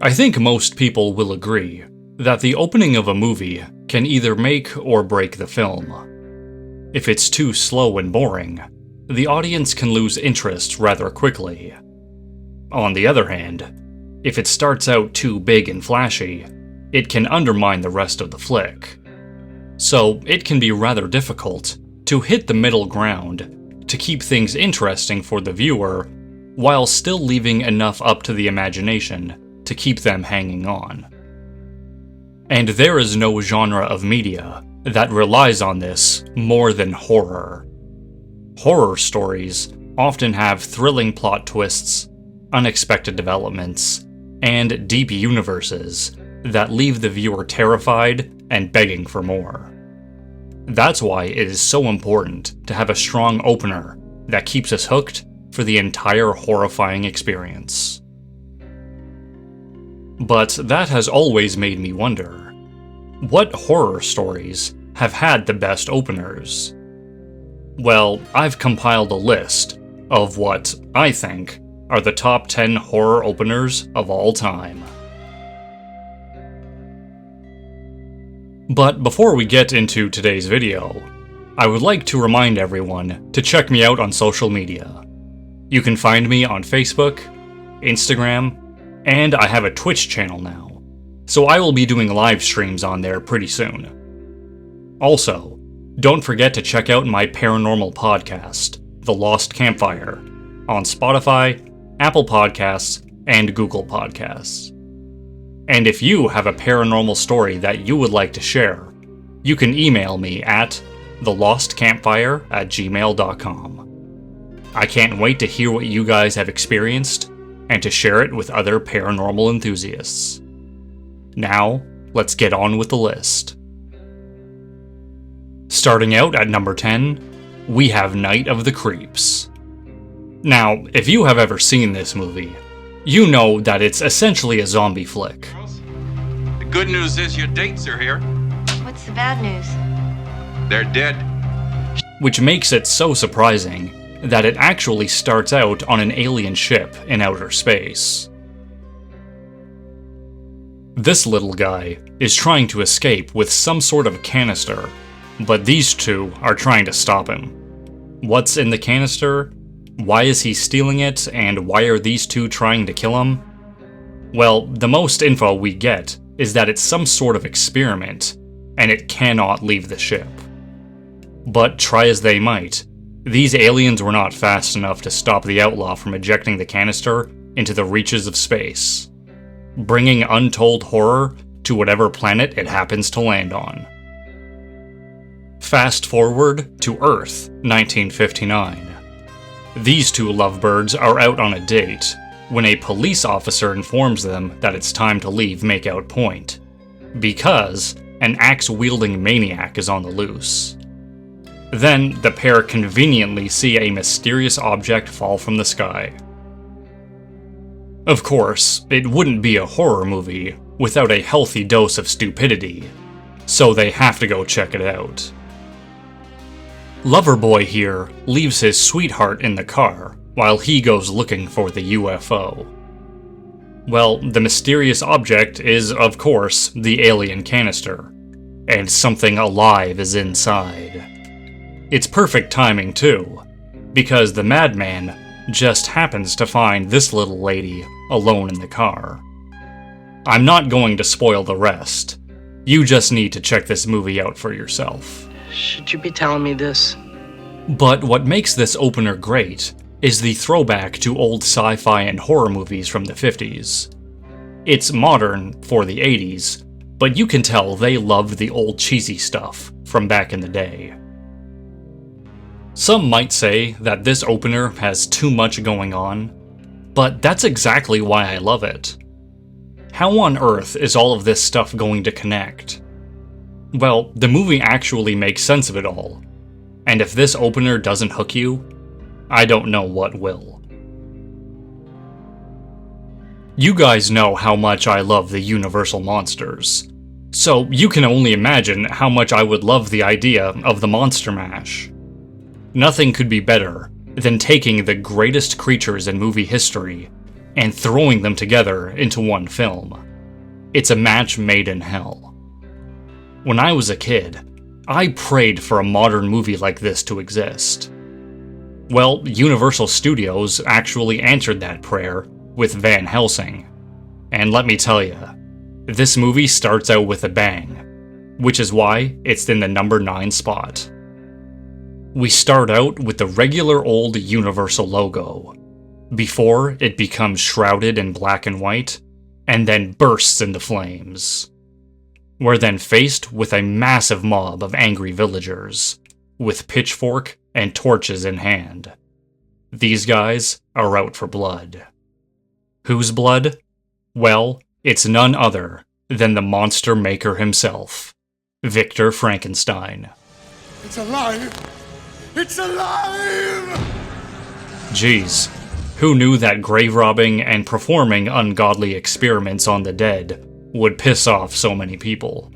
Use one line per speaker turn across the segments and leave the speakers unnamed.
I think most people will agree that the opening of a movie can either make or break the film. If it's too slow and boring, the audience can lose interest rather quickly. On the other hand, if it starts out too big and flashy, it can undermine the rest of the flick. So it can be rather difficult to hit the middle ground to keep things interesting for the viewer while still leaving enough up to the imagination to keep them hanging on. And there is no genre of media that relies on this more than horror. Horror stories often have thrilling plot twists, unexpected developments, and deep universes that leave the viewer terrified and begging for more. That's why it is so important to have a strong opener that keeps us hooked for the entire horrifying experience. But that has always made me wonder, what horror stories have had the best openers? Well, I've compiled a list of what I think are the top 10 horror openers of all time. But before we get into today's video, I would like to remind everyone to check me out on social media. You can find me on Facebook, Instagram, and I have a Twitch channel now, so I will be doing live streams on there pretty soon. Also, don't forget to check out my paranormal podcast, The Lost Campfire, on Spotify, Apple Podcasts, and Google Podcasts. And if you have a paranormal story that you would like to share, you can email me at thelostcampfire@gmail.com. I can't wait to hear what you guys have experienced and to share it with other paranormal enthusiasts. Now, let's get on with the list. Starting out at number 10, we have Night of the Creeps. Now, if you have ever seen this movie, you know that it's essentially a zombie flick.
The good news is your dates are here.
What's the bad news?
They're dead.
Which makes it so surprising that it actually starts out on an alien ship in outer space. This little guy is trying to escape with some sort of canister, but these two are trying to stop him. What's in the canister? Why is he stealing it, and why are these two trying to kill him? Well, the most info we get is that it's some sort of experiment, and it cannot leave the ship. But try as they might, these aliens were not fast enough to stop the outlaw from ejecting the canister into the reaches of space, bringing untold horror to whatever planet it happens to land on. Fast forward to Earth, 1959. These two lovebirds are out on a date when a police officer informs them that it's time to leave Makeout Point, because an axe-wielding maniac is on the loose. Then, the pair conveniently see a mysterious object fall from the sky. Of course, it wouldn't be a horror movie without a healthy dose of stupidity, so they have to go check it out. Loverboy here leaves his sweetheart in the car while he goes looking for the UFO. Well, the mysterious object is, of course, the alien canister, and something alive is inside. It's perfect timing too, because the madman just happens to find this little lady alone in the car. I'm not going to spoil the rest. You just need to check this movie out for yourself.
Should you be telling me this?
But what makes this opener great is the throwback to old sci-fi and horror movies from the 50s. It's modern for the 80s, but you can tell they loved the old cheesy stuff from back in the day. Some might say that this opener has too much going on, but that's exactly why I love it. How on earth is all of this stuff going to connect? Well, the movie actually makes sense of it all, and if this opener doesn't hook you, I don't know what will. You guys know how much I love the Universal monsters, so you can only imagine how much I would love the idea of the Monster Mash. Nothing could be better than taking the greatest creatures in movie history and throwing them together into one film. It's a match made in hell. When I was a kid, I prayed for a modern movie like this to exist. Well, Universal Studios actually answered that prayer with Van Helsing. And let me tell you, this movie starts out with a bang, which is why it's in the number 9 spot. We start out with the regular old Universal logo, before it becomes shrouded in black and white, and then bursts into flames. We're then faced with a massive mob of angry villagers, with pitchfork and torches in hand. These guys are out for blood. Whose blood? Well, it's none other than the monster maker himself, Victor Frankenstein.
It's alive! It's alive!
Jeez, who knew that grave robbing and performing ungodly experiments on the dead would piss off so many people?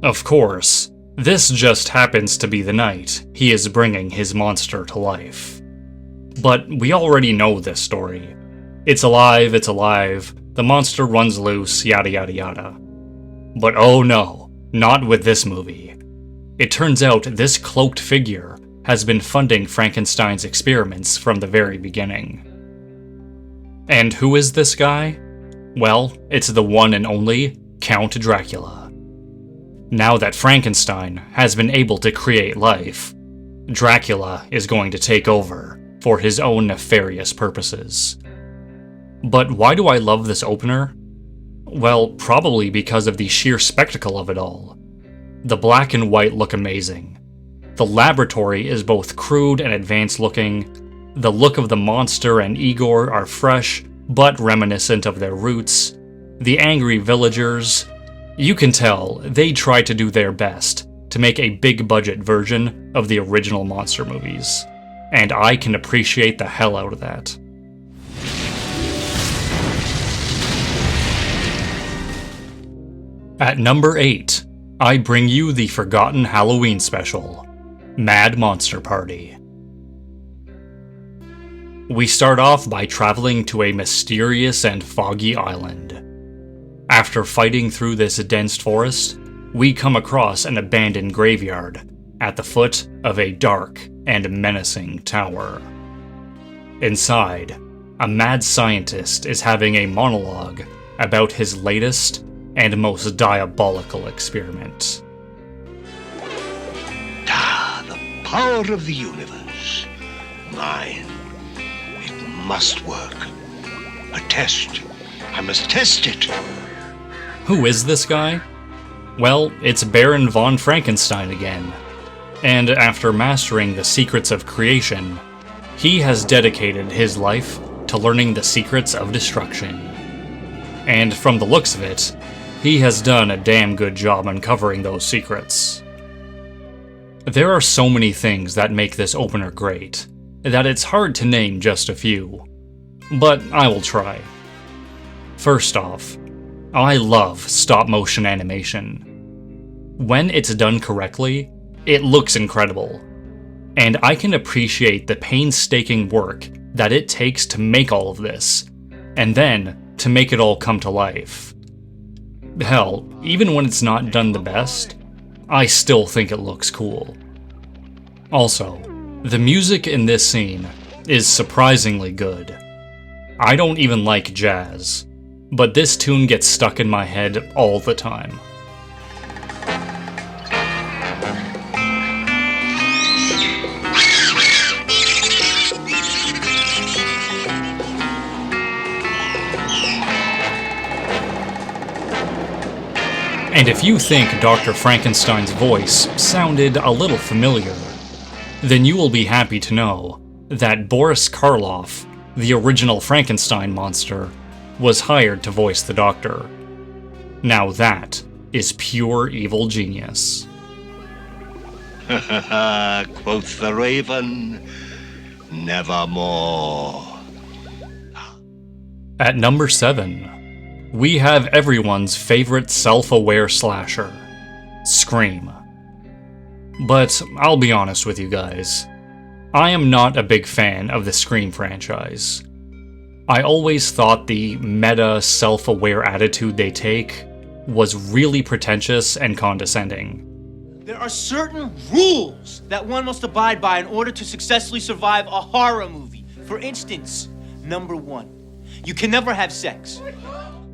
Of course, this just happens to be the night he is bringing his monster to life. But we already know this story. It's alive, the monster runs loose, yada yada yada. But oh no, not with this movie. It turns out this cloaked figure has been funding Frankenstein's experiments from the very beginning. And who is this guy? Well, it's the one and only Count Dracula. Now that Frankenstein has been able to create life, Dracula is going to take over for his own nefarious purposes. But why do I love this opener? Well, probably because of the sheer spectacle of it all. The black and white look amazing. The laboratory is both crude and advanced looking. The look of the monster and Igor are fresh, but reminiscent of their roots. The angry villagers, you can tell they tried to do their best to make a big budget version of the original monster movies. And I can appreciate the hell out of that. At number 8, I bring you the forgotten Halloween special, Mad Monster Party. We start off by traveling to a mysterious and foggy island. After fighting through this dense forest, we come across an abandoned graveyard at the foot of a dark and menacing tower. Inside, a mad scientist is having a monologue about his latest and most diabolical experiment.
The power of the universe. Mine. It must work. A test. I must test it.
Who is this guy? Well, it's Baron von Frankenstein again. And after mastering the secrets of creation, he has dedicated his life to learning the secrets of destruction. And from the looks of it, he has done a damn good job uncovering those secrets. There are so many things that make this opener great, that it's hard to name just a few. But I will try. First off, I love stop-motion animation. When it's done correctly, it looks incredible. And I can appreciate the painstaking work that it takes to make all of this, and then to make it all come to life. Hell, even when it's not done the best, I still think it looks cool. Also, the music in this scene is surprisingly good. I don't even like jazz, but this tune gets stuck in my head all the time. And if you think Dr. Frankenstein's voice sounded a little familiar, then you will be happy to know that Boris Karloff, the original Frankenstein monster, was hired to voice the Doctor. Now that is pure evil genius.
Quoth the raven, nevermore.
At number 7, we have everyone's favorite self-aware slasher, Scream. But I'll be honest with you guys, I am not a big fan of the Scream franchise. I always thought the meta, self-aware attitude they take was really pretentious and condescending.
There are certain rules that one must abide by in order to successfully survive a horror movie. For instance, number 1, you can never have sex.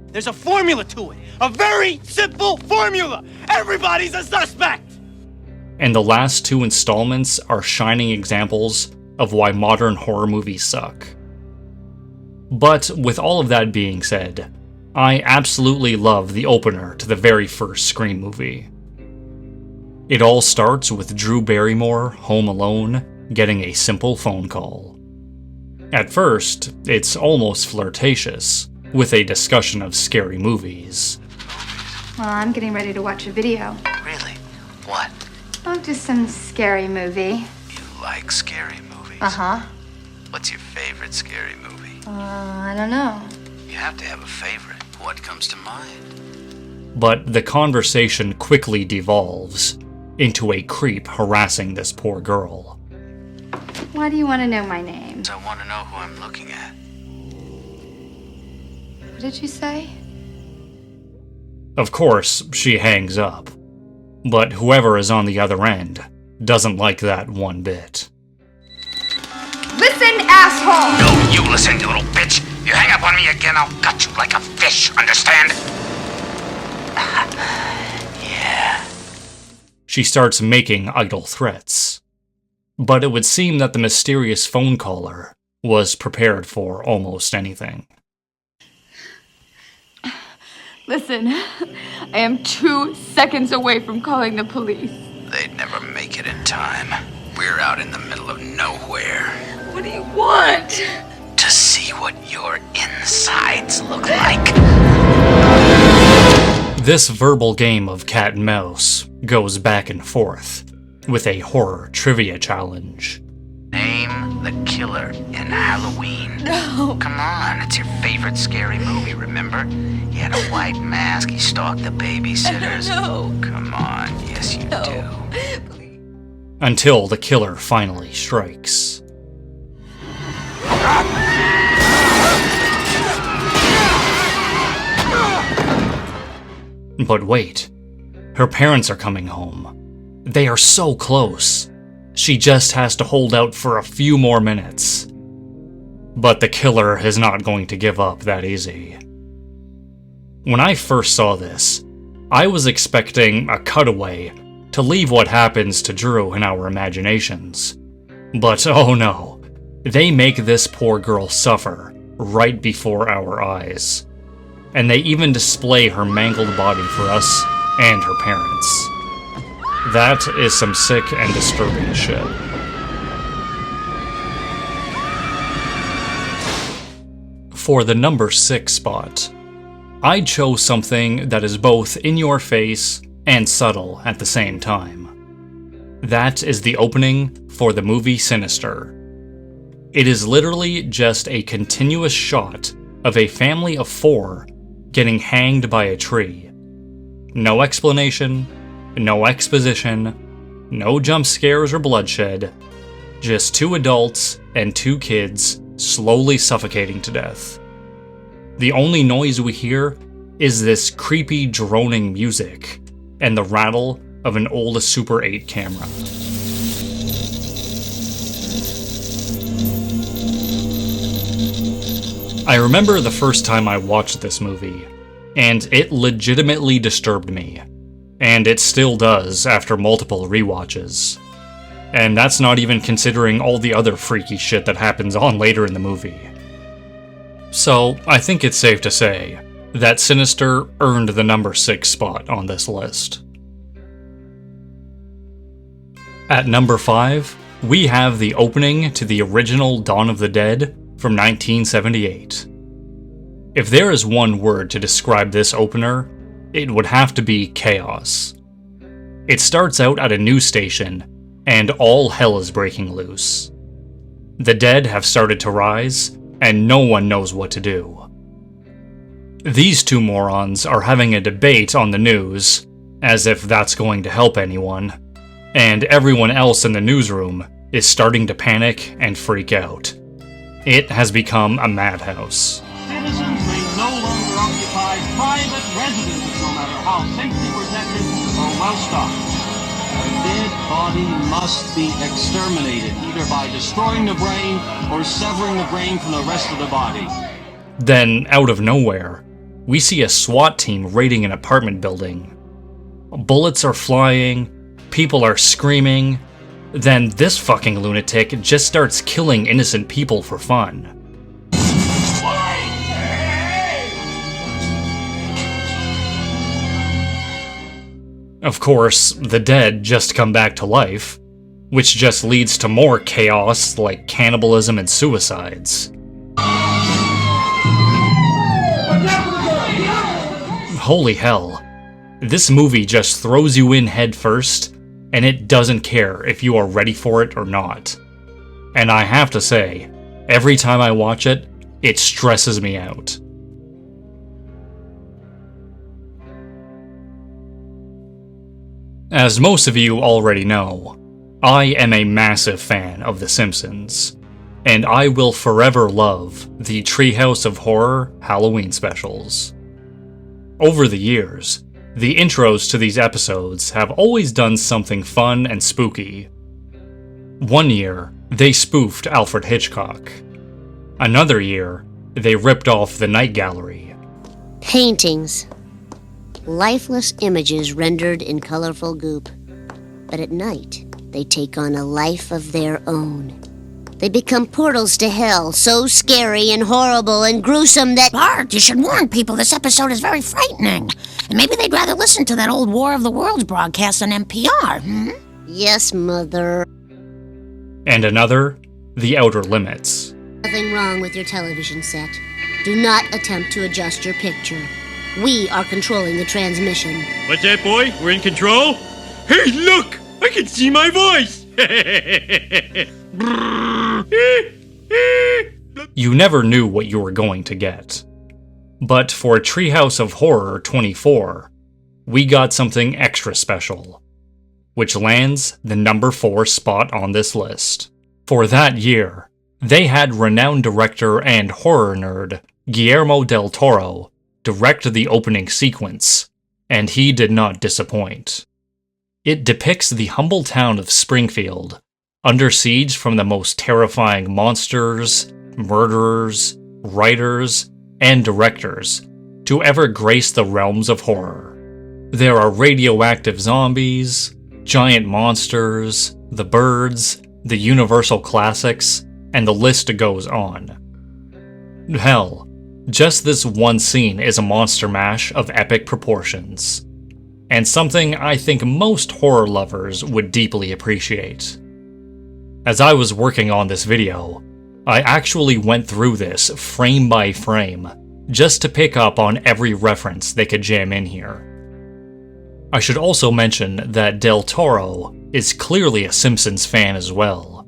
There's a formula to it. A very simple formula. Everybody's a suspect.
And the last 2 installments are shining examples of why modern horror movies suck. But with all of that being said, I absolutely love the opener to the very first Scream movie. It all starts with Drew Barrymore, home alone, getting a simple phone call. At first, it's almost flirtatious, with a discussion of scary movies.
Well, I'm getting ready to watch a video.
Really? What?
Oh, just some scary movie.
You like scary movies?
Uh-huh.
What's your favorite scary movie?
I don't know.
You have to have a favorite. What comes to mind?
But the conversation quickly devolves into a creep harassing this poor girl.
Why do you want to know my name?
I want to know who I'm looking at.
What did you say?
Of course, she hangs up. But whoever is on the other end doesn't like that one bit.
Listen, asshole!
No, you listen, you little bitch. You hang up on me again, I'll gut you like a fish, understand? Yeah.
She starts making idle threats. But it would seem that the mysterious phone caller was prepared for almost anything.
Listen, I am 2 seconds away from calling the police.
They'd never make it in time. We're out in the middle of nowhere.
What do you want?
To see what your insides look like.
This verbal game of cat and mouse goes back and forth, with a horror trivia challenge.
Name the killer in Halloween.
No.
Come on, it's your favorite scary movie, remember? He had a white mask, he stalked the babysitters.
No.
Come on, yes you do.
Until the killer finally strikes. But wait, her parents are coming home. They are so close. She just has to hold out for a few more minutes. But the killer is not going to give up that easy. When I first saw this, I was expecting a cutaway to leave what happens to Drew in our imaginations. But oh no, they make this poor girl suffer right before our eyes. And they even display her mangled body for us and her parents. That is some sick and disturbing shit. For the number 6 spot, I chose something that is both in your face and subtle at the same time. That is the opening for the movie Sinister. It is literally just a continuous shot of a family of 4 getting hanged by a tree. No explanation, no exposition, no jump scares or bloodshed, just 2 adults and 2 kids slowly suffocating to death. The only noise we hear is this creepy droning music and the rattle of an old Super 8 camera. I remember the first time I watched this movie, and it legitimately disturbed me. And it still does after multiple rewatches. And that's not even considering all the other freaky shit that happens on later in the movie. So, I think it's safe to say that Sinister earned the number 6 spot on this list. At number 5, we have the opening to the original Dawn of the Dead from 1978. If there is one word to describe this opener, it would have to be chaos. It starts out at a news station, and all hell is breaking loose. The dead have started to rise, and no one knows what to do. These 2 morons are having a debate on the news, as if that's going to help anyone, and everyone else in the newsroom is starting to panic and freak out. It has become a madhouse.
Citizens may no longer occupy private residences, no matter how safely protected or well-stocked. A dead body must be exterminated, either by destroying the brain or severing the brain from the rest of the body.
Then, out of nowhere, we see a SWAT team raiding an apartment building. Bullets are flying, people are screaming, then this fucking lunatic just starts killing innocent people for fun. Of course, the dead just come back to life, which just leads to more chaos like cannibalism and suicides. Holy hell, this movie just throws you in head first, and it doesn't care if you are ready for it or not. And I have to say, every time I watch it, it stresses me out. As most of you already know, I am a massive fan of The Simpsons, and I will forever love the Treehouse of Horror Halloween specials. Over the years, the intros to these episodes have always done something fun and spooky. One year, they spoofed Alfred Hitchcock. Another year, they ripped off the Night Gallery.
Paintings. Lifeless images rendered in colorful goop. But at night, they take on a life of their own. They become portals to hell, so scary and horrible and gruesome that...
Bart, you should warn people this episode is very frightening. And maybe they'd rather listen to that old War of the Worlds broadcast on NPR,
Yes, Mother.
And another, The Outer Limits.
Nothing wrong with your television set. Do not attempt to adjust your picture. We are controlling the transmission.
What's that, boy? We're in control? Hey, look! I can see my voice!
You never knew what you were going to get. But for Treehouse of Horror 24, we got something extra special, which lands the number 4 spot on this list. For that year, they had renowned director and horror nerd Guillermo del Toro direct the opening sequence, and he did not disappoint. It depicts the humble town of Springfield, under siege from the most terrifying monsters, murderers, writers, and directors to ever grace the realms of horror. There are radioactive zombies, giant monsters, the birds, the Universal classics, and the list goes on. Hell, just this one scene is a monster mash of epic proportions, and something I think most horror lovers would deeply appreciate. As I was working on this video, I actually went through this frame by frame, just to pick up on every reference they could jam in here. I should also mention that Del Toro is clearly a Simpsons fan as well,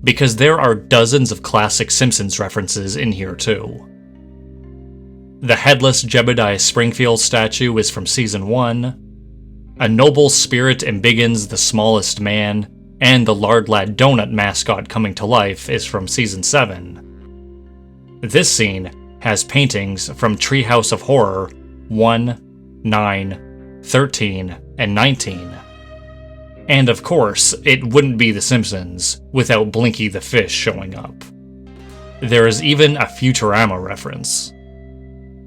because there are dozens of classic Simpsons references in here too. The headless Jebediah Springfield statue is from Season 1, a noble spirit embiggens the smallest man, and the Lard Lad Donut mascot coming to life is from Season 7. This scene has paintings from Treehouse of Horror 1, 9, 13, and 19. And of course, it wouldn't be The Simpsons without Blinky the Fish showing up. There is even a Futurama reference.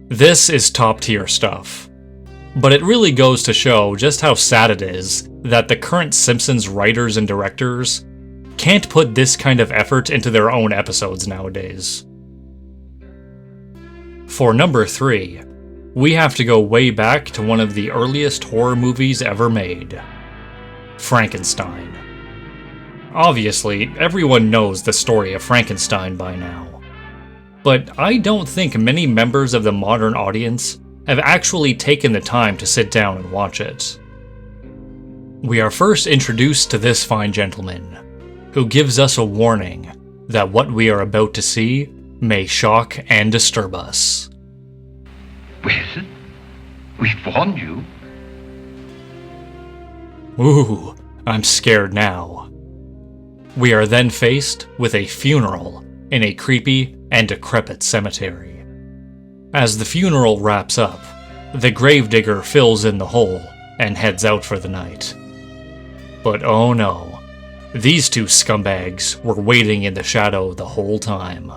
This is top tier stuff, but it really goes to show just how sad it is that the current Simpsons writers and directors can't put this kind of effort into their own episodes nowadays. For number 3, we have to go way back to one of the earliest horror movies ever made, Frankenstein. Obviously, everyone knows the story of Frankenstein by now, but I don't think many members of the modern audience have actually taken the time to sit down and watch it. We are first introduced to this fine gentleman, who gives us a warning that what we are about to see may shock and disturb us.
Well, we've warned you.
Ooh, I'm scared now. We are then faced with a funeral in a creepy and decrepit cemetery. As the funeral wraps up, the gravedigger fills in the hole and heads out for the night. But oh no, these two scumbags were waiting in the shadow the whole time.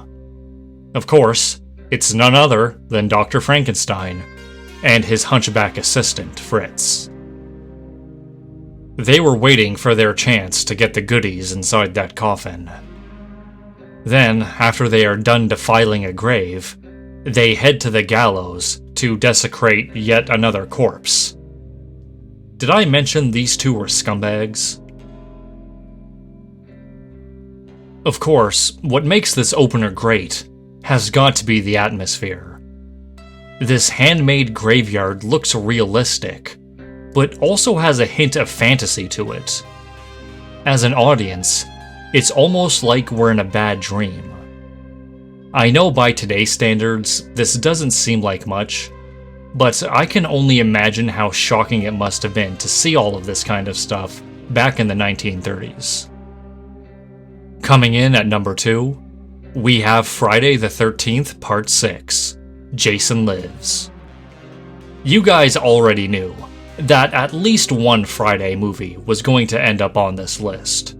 Of course, it's none other than Dr. Frankenstein and his hunchback assistant, Fritz. They were waiting for their chance to get the goodies inside that coffin. Then, after they are done defiling a grave, they head to the gallows to desecrate yet another corpse. Did I mention these two were scumbags? Of course, what makes this opener great has got to be the atmosphere. This handmade graveyard looks realistic, but also has a hint of fantasy to it. As an audience, it's almost like we're in a bad dream. I know by today's standards, this doesn't seem like much, but I can only imagine how shocking it must have been to see all of this kind of stuff back in the 1930s. Coming in at number 2, we have Friday the 13th Part 6, Jason Lives. You guys already knew that at least one Friday movie was going to end up on this list,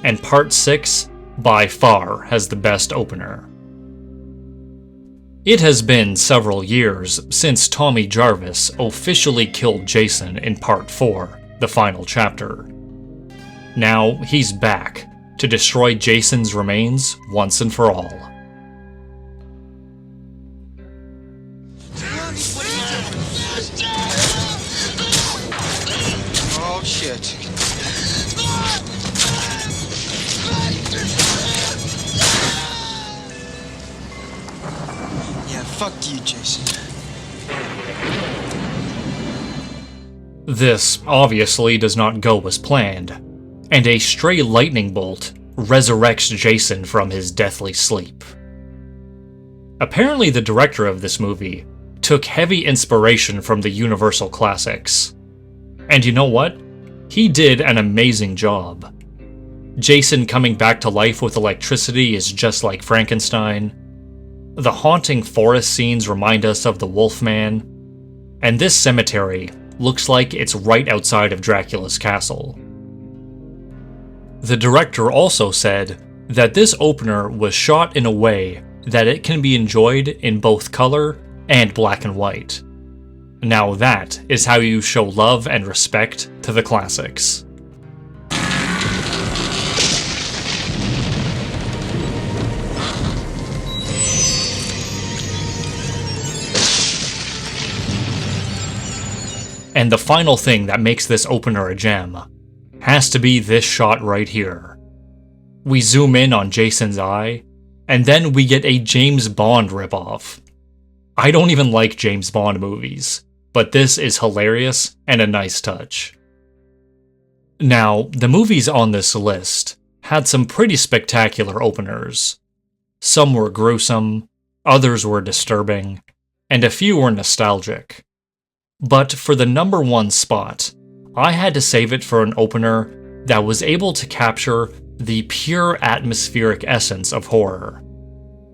and Part 6 by far has the best opener. It has been several years since Tommy Jarvis officially killed Jason in Part 4, the final chapter. Now he's back to destroy Jason's remains once and for all.
Oh, shit. Yeah, fuck you, Jason.
This obviously does not go as planned, and a stray lightning bolt resurrects Jason from his deathly sleep. Apparently the director of this movie took heavy inspiration from the Universal classics. And you know what? He did an amazing job. Jason coming back to life with electricity is just like Frankenstein. The haunting forest scenes remind us of the Wolfman. And this cemetery looks like it's right outside of Dracula's castle. The director also said that this opener was shot in a way that it can be enjoyed in both color and black and white. Now that is how you show love and respect to the classics. And the final thing that makes this opener a gem has to be this shot right here. We zoom in on Jason's eye, and then we get a James Bond ripoff. I don't even like James Bond movies, but this is hilarious and a nice touch. Now, the movies on this list had some pretty spectacular openers. Some were gruesome, others were disturbing, and a few were nostalgic. But for the number 1 spot, I had to save it for an opener that was able to capture the pure atmospheric essence of horror.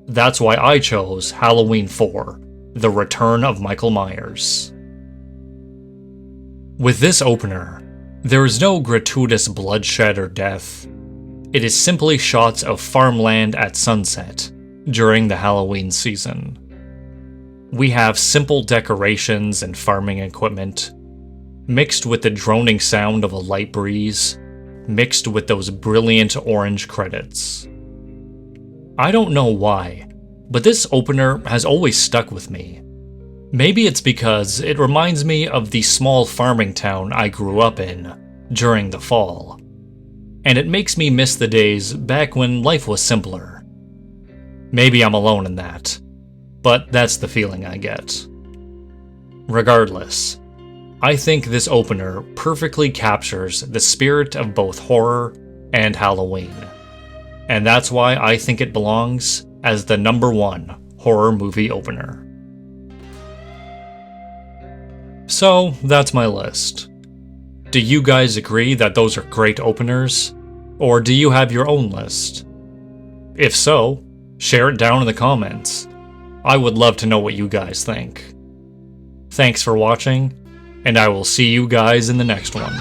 That's why I chose Halloween 4, The Return of Michael Myers. With this opener, there is no gratuitous bloodshed or death. It is simply shots of farmland at sunset during the Halloween season. We have simple decorations and farming equipment, mixed with the droning sound of a light breeze, mixed with those brilliant orange credits. I don't know why, but this opener has always stuck with me. Maybe it's because it reminds me of the small farming town I grew up in during the fall, and it makes me miss the days back when life was simpler. Maybe I'm alone in that, but that's the feeling I get. Regardless, I think this opener perfectly captures the spirit of both horror and Halloween, and that's why I think it belongs as the number 1 horror movie opener. So, that's my list. Do you guys agree that those are great openers? Or do you have your own list? If so, Share it down in the comments. I would love to know what you guys think. Thanks for watching, and I will see you guys in the next one.